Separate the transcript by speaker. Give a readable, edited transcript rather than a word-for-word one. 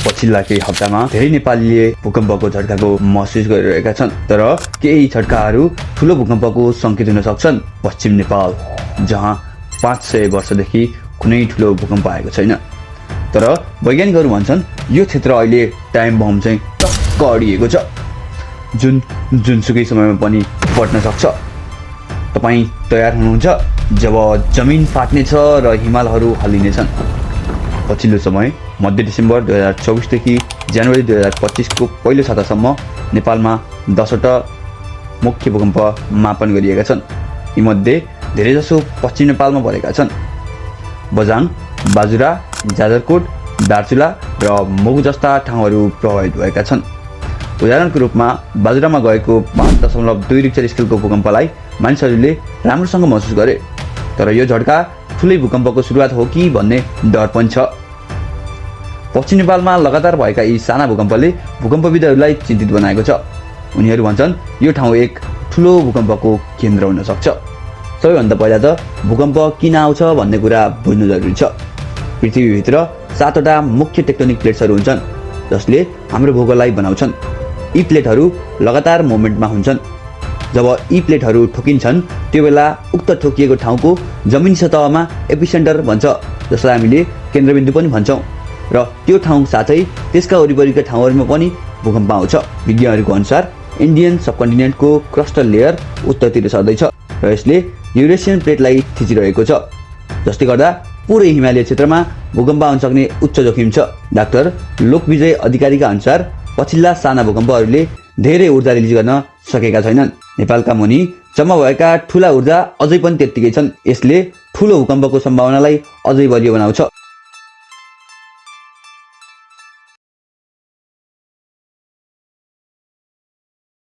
Speaker 1: पछिल्ला केही हप्तामा धेरै नेपालीले भूकम्पको झट्काको महसुस गरिरहेका छन्। तर केही झट्काहरू ठूलो भूकम्पको संकेत हुन सक्छन्। पश्चिम नेपाल, जहाँ 500 वर्षदेखि कुनै ठूलो भूकम्प आएको छैन। तर वैज्ञानिकहरू भन्छन् यो क्षेत्र अहिले टाइम बम चाहिँ टक्क अडिएको छ, जुन जुनसुकै समयमा पनि फट्न सक्छ। तपाईँ तयार हुनुहुन्छ जब जमिन फाट्नेछ र हिमालहरू हल्लिनेछन्? पछिल्लो समय मध्य डिसेम्बर 2024 देखि जनवरी 2025 को पहिलो सातासम्म नेपालमा 10वटा मुख्य भूकम्प मापन गरिएका छन्। यीमध्ये धेरैजसो पश्चिम नेपालमा परेका छन्। बझाङ, बाजुरा, जाजरकोट, दार्चुला र मुगु जस्ता ठाउँहरू प्रभावित भएका छन्। उदाहरणको रूपमा बाजुरामा गएको 5.2 रिक्टर स्केलको भूकम्पलाई मानिसहरूले राम्रोसँग महसुस गरे। तर यो झट्का ठुलै भूकम्पको सुरुवात हो कि भन्ने डर पनि छ। पश्चिम नेपालमा लगातार भएका यी साना भूकम्पले भूकम्पविदहरूलाई चिन्तित बनाएको छ। उनीहरू भन्छन् यो ठाउँ एक ठुलो भूकम्पको केन्द्र हुन सक्छ। सबैभन्दा पहिला त भूकम्प किन आउँछ भन्ने कुरा बुझ्नु जरुरी छ। पृथ्वीभित्र 7वटा मुख्य टेक्टोनिक प्लेट्सहरू हुन्छन् जसले हाम्रो भूगोललाई बनाउँछन्। यी प्लेटहरू लगातार मुभमेन्टमा हुन्छन्। जब यी प्लेटहरू ठोकिन्छन् त्यो बेला उक्त ठोकिएको ठाउँको जमिनी सतहमा एपिसेन्टर भन्छ, जसलाई हामीले केन्द्रबिन्दु पनि भन्छौँ। र त्यो ठाउँ साथै त्यसका वरिपरिका ठाउँहरूमा पनि भूकम्प आउँछ। विज्ञहरूको अनुसार इन्डियन सबकन्टिनेन्टको क्रस्टल लेयर उत्तरतिर सर्दैछ र यसले युरेसियन प्लेटलाई थिचिरहेको छ, जसले गर्दा पुरै हिमालय क्षेत्रमा भूकम्प आउन सक्ने उच्च जोखिम छ। डाक्टर लोकविजय अधिकारीका अनुसार पछिल्ला साना भूकम्पहरूले धेरै ऊर्जा रिलिज गर्न सकेका छैनन्। नेपालका मुनि जम्मा भएका ठूला ऊर्जा अझै पनि त्यत्तिकै छन्। यसले ठूलो भूकम्पको सम्भावनालाई अझै बलियो बनाउँछ।